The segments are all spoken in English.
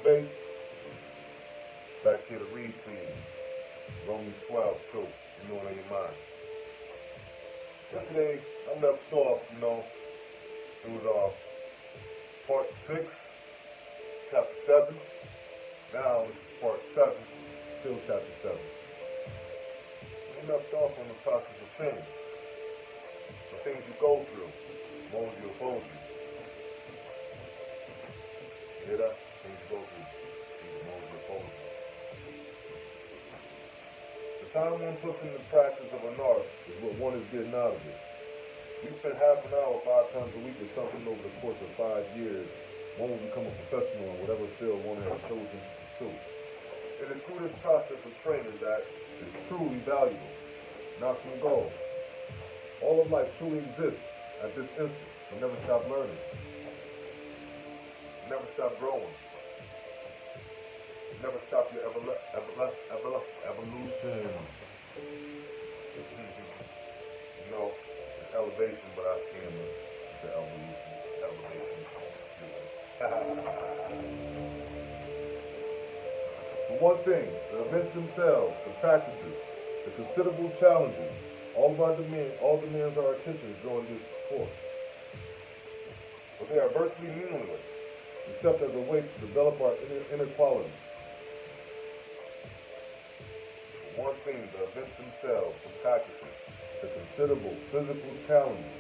faith. Back here to read to you. Romans 12, too. You know it in your mind. Yesterday, I left off, it was part 6, chapter 7. Now this is part 7, still chapter 7. We left off on the process of change. The things you go through, mold you, oppose you. You hear that? Things you go through, mold you, oppose you. The time one puts into practice of an art is what one is getting out of it. We spend half an hour, 5 times a week or something over the course of 5 years. One will become a professional in whatever field one has chosen to pursue. It is through this process of training that is truly valuable, not some goal. All of life truly exists at this instant. You never stop learning. You never stop growing. You never stop your evolution. It's elevation, but I scan the evolution. For one thing, the events themselves, the practices, the considerable challenges, all demands our attention during this course. But they are virtually meaningless, except as a way to develop our inner qualities. For one thing, the events themselves, the practices, the considerable physical challenges,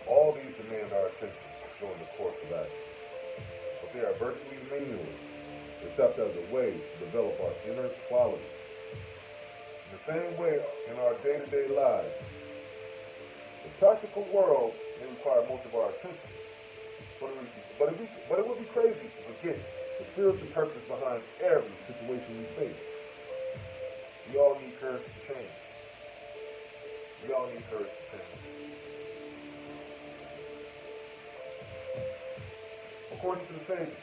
all these demand our attention during the course of action. But they are virtually meaningless, except as a way to develop our inner qualities. In the same way, in our day-to-day lives, the practical world may require most of our attention, but it would be crazy to forget the spiritual purpose behind every situation we face. We all need courage to change. We all need courage to change. According to the Savior,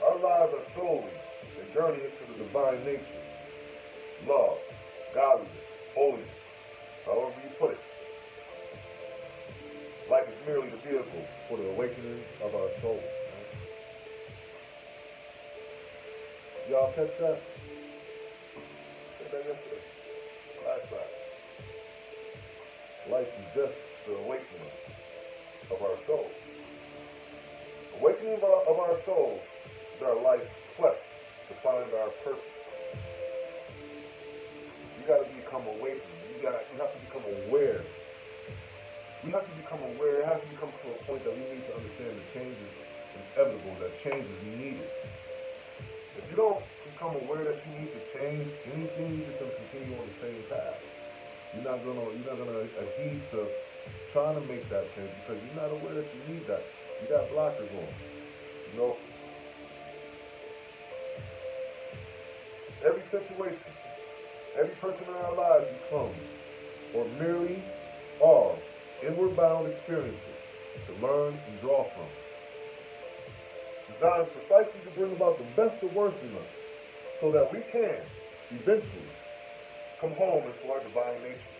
our lives are solely a journey into the divine nature, love, godliness, holiness, however you put it. Life is merely the vehicle for the awakening of our soul. Y'all catch that? Said that yesterday. Flashback. Life is just the awakening of our soul. Awakening of our souls is our life quest to find our purpose. You got to become awakened. You have to become aware. We have to become aware. It has to become to a point that we need to understand that change is inevitable, that change is needed. If you don't become aware that you need to change anything, you're just going to continue on the same path. You're not gonna adhere to trying to make that change because you're not aware that you need that. You got blockers on. Every situation, every person in our lives becomes, or merely are, inward bound experiences to learn and draw from. Designed precisely to bring about the best or worst in us, so that we can, eventually, come home into our divine nature.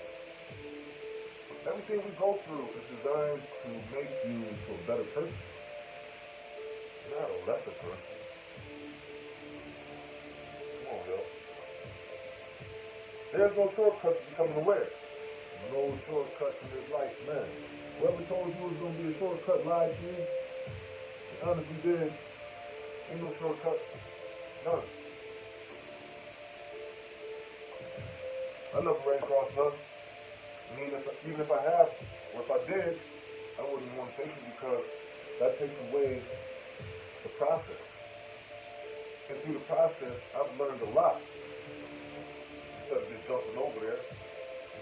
Everything we go through is designed to make you into a better person, not a lesser person. Come on, yo. There's no shortcuts to becoming aware. No shortcuts in this life, man. Whoever told you it was going to be a shortcut lied to you. They honestly did. Ain't no shortcuts. None. I never ran across none. I mean, even if I have, or if I did, I wouldn't want to take it because that takes away the process. And through the process, I've learned a lot. Instead of just jumping over there,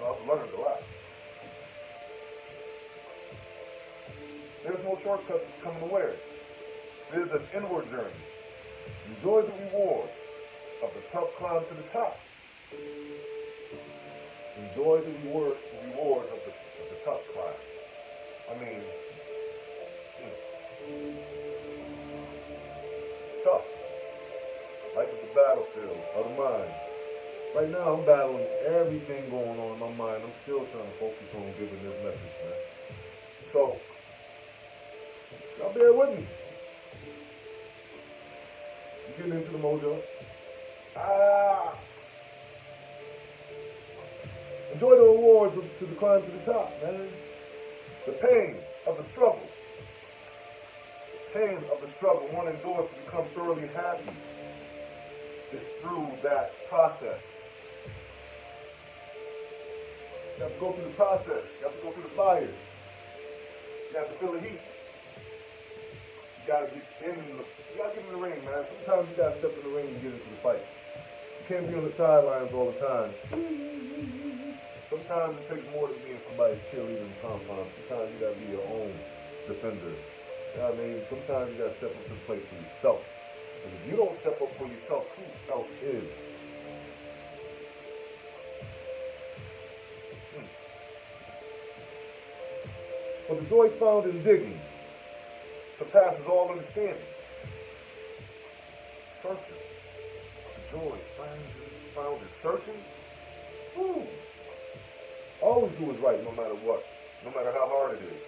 I've learned a lot. There's no shortcut to becoming aware. It is an inward journey. Enjoy the reward of the tough climb to the top. Enjoy the reward of the tough climb. I mean, it's tough. Life is a battlefield of the mind. Right now, I'm battling everything going on in my mind. I'm still trying to focus on giving this message, man. So, y'all bear with me. You're getting into the mojo. Ah! Enjoy the rewards to the climb to the top, man. The pain of the struggle. The pain of the struggle one endures to become thoroughly happy is through that process. You have to go through the process. You have to go through the fire. You have to feel the heat. You gotta get in the ring, man. Sometimes you gotta step in the ring and get into the fight. You can't be on the sidelines all the time. Sometimes it takes more than being somebody's cheerleader in pom-pom. Sometimes you gotta be your own defender. You know what I mean? Sometimes you gotta step up to the plate for yourself. Because if you don't step up for yourself, who else is? But the joy found in digging surpasses all understanding. Searching. The joy found in searching. Woo. Always do what's right no matter what, no matter how hard it is.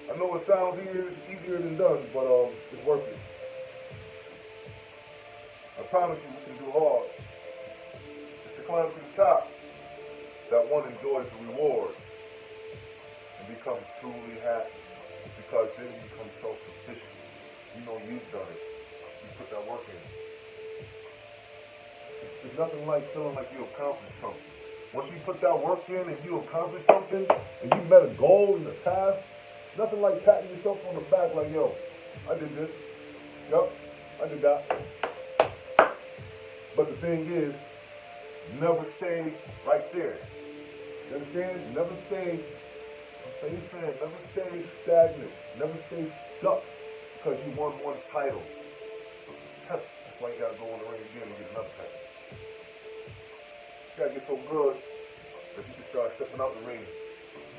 I know it sounds easier than done, but it's worth it. I promise you we can do hard. Just to climb to the top, that one enjoys the rewards and becomes truly happy, because then you become self-sufficient. You know you've done it. You put that work in. There's nothing like feeling like you accomplished something. Once you put that work in and you accomplish something and you met a goal and a task, nothing like patting yourself on the back like, yo, I did this. Yup, I did that. But the thing is, never stay right there. You understand? Never stay stagnant. Never stay stuck because you won one title. That's why you gotta go in the ring again and get another title. You gotta get so good that you can start stepping out the ring.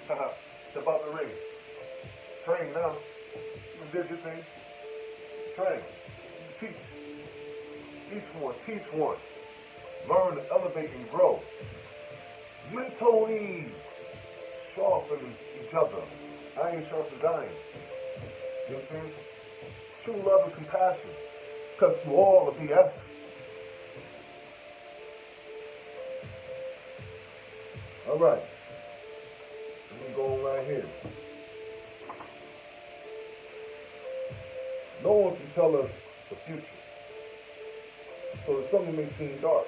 Step out the ring. Train now. You did your thing. Train. Teach. Teach one. Learn to elevate and grow. Mentally sharpen each other. Iron sharpens iron. You understand? True love and compassion cuts through all the BS. All right. Let me go on right here. No one can tell us the future. So the something may seem dark.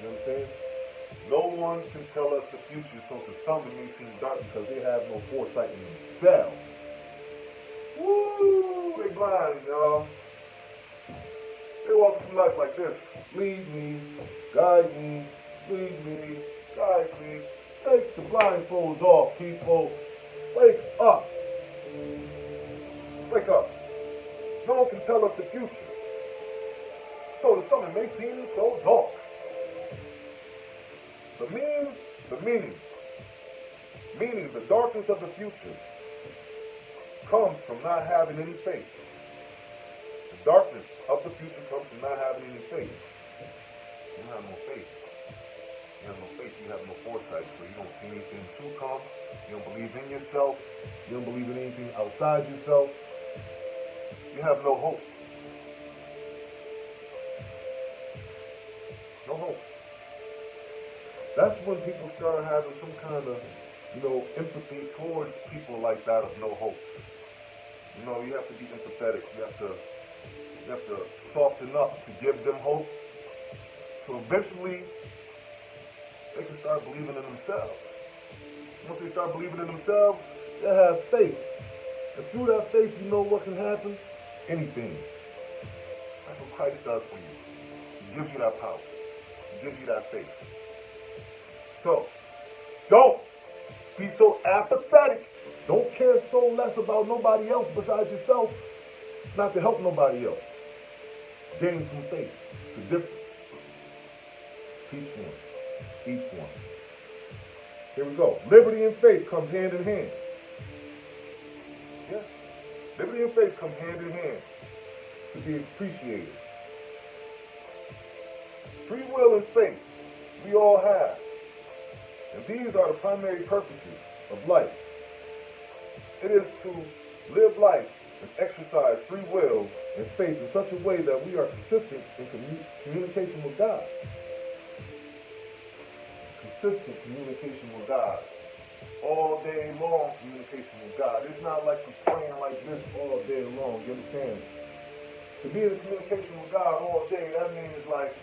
You understand? No one can tell us the future, so to some it may seem dark because they have no foresight in themselves. Woo! They blind, y'all. They walk through life like this. Lead me, guide me, lead me, guide me. Take the blindfolds off, people. Wake up. Wake up. No one can tell us the future. So to some it may seem so dark. Meaning the darkness of the future comes from not having any faith. The darkness of the future comes from not having any faith. You have no faith. You have no faith, you have no foresight, so you don't see anything to come. You don't believe in yourself. You don't believe in anything outside yourself. You have no hope. No hope. That's when people start having some kind of, empathy towards people like that of no hope. You have to be empathetic. You have to soften up to give them hope. So eventually, they can start believing in themselves. Once they start believing in themselves, they have faith. And through that faith, you know what can happen? Anything. That's what Christ does for you. He gives you that power. He gives you that faith. So, don't be so apathetic. Don't care so less about nobody else besides yourself, not to help nobody else. Gain some faith. It's a difference. Teach one. Each one. Here we go. Liberty and faith comes hand in hand. Yeah. Liberty and faith comes hand in hand to be appreciated. Free will and faith we all have. And these are the primary purposes of life. It is to live life and exercise free will and faith in such a way that we are consistent in communication with God. Consistent communication with God. All day long communication with God. It's not like you're praying like this all day long. You understand? To be in communication with God all day, that means like,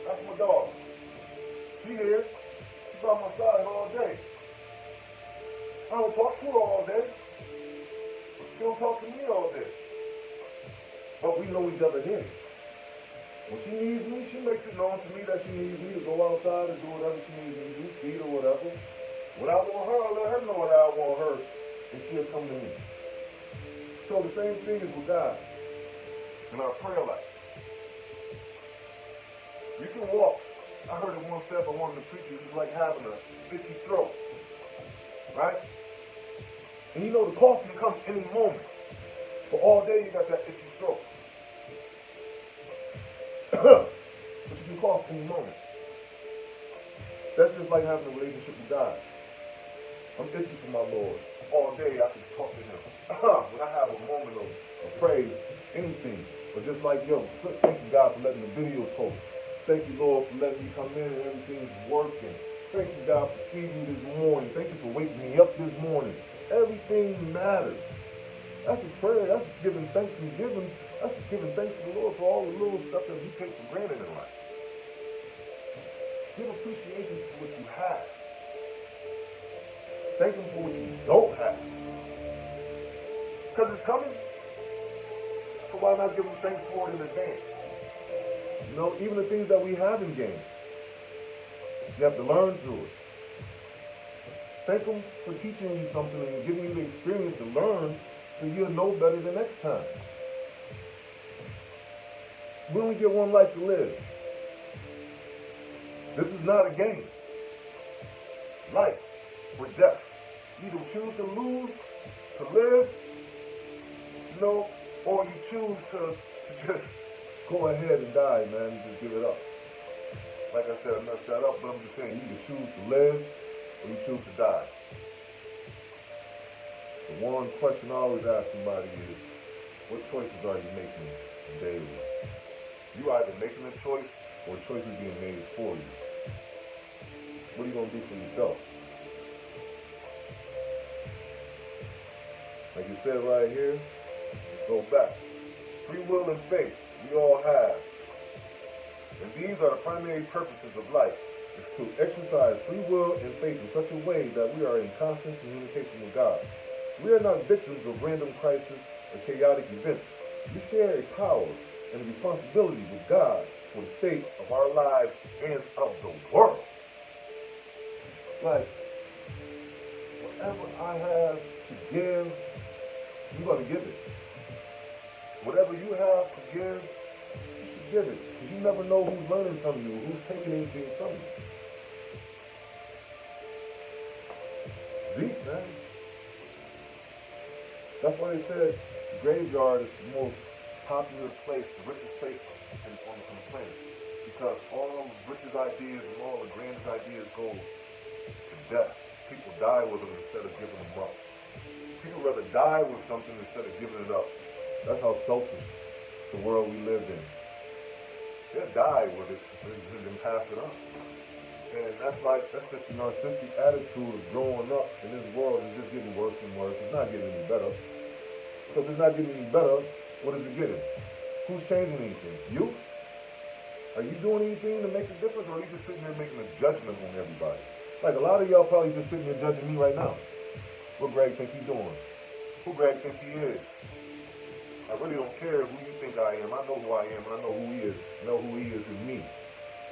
that's my dog. She here. She's by my side all day. I don't talk to her all day. She don't talk to me all day. But we know each other here. When she needs me, she makes it known to me that she needs me to go outside and do whatever she needs me to do, feed or whatever. When I want her, I let her know that I want her, and she'll come to me. So the same thing is with God in our prayer life. You can walk. I heard it once said by one of the preachers, it's like having a itchy throat. Right? And you know the cough can come any moment. But all day you got that itchy throat. But you can cough any moment. That's just like having a relationship with God. I'm itchy for my Lord. All day I can talk to him. When I have a moment of praise, anything. But just like, thank you God for letting the video post. Thank you Lord for letting me come in and everything's working. Thank you God for feeding me this morning. Thank you for waking me up this morning. Everything matters. That's a prayer. That's giving thanks and giving. That's giving thanks to the Lord for all the little stuff that we take for granted in life. Give appreciation for what you have. Thank him for what you don't have. Because it's coming. So why not give him thanks for it in advance? You know, even the things that we haven't gained, you have to learn through it. Thank him for teaching you something and giving you the experience to learn so you'll know better the next time. We only get one life to live. This is not a game. Life or death. You either choose to lose, to live, or you choose to just go ahead and die, man, and just give it up. Like I said, I messed that up, but I'm just saying, you either choose to live or you choose to die. The one question I always ask somebody is, what choices are you making daily? You either making a choice or a choice is being made for you. What are you going to do for yourself? Like you said right here, let's go back. Free will and faith, we all have. And these are the primary purposes of life, is to exercise free will and faith in such a way that we are in constant communication with God. We are not victims of random crises or chaotic events. We share a power and a responsibility with God for the state of our lives and of the world. Like, whatever I have to give, you're going to give it. Whatever you have to give, you should give it. Because you never know who's learning from you, who's taking anything from you. Deep, man. That's why they said the graveyard is the most popular place, the richest place on the planet. Because all the richest ideas and all the grandest ideas go to death. People die with them instead of giving them up. People rather die with something instead of giving it up. That's how selfish the world we live in. They'll die with it and then pass it on. And that's just the narcissistic attitude of growing up in this world is just getting worse and worse. It's not getting any better. So if it's not getting any better, what is it getting? Who's changing anything? You? Are you doing anything to make a difference, or are you just sitting there making a judgment on everybody? Like a lot of y'all probably just sitting there judging me right now. What Greg think he's doing? Who Greg think he is? I really don't care who you think I am. I know who I am, and I know who he is. I know who he is in me.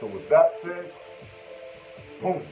So with that said, boom.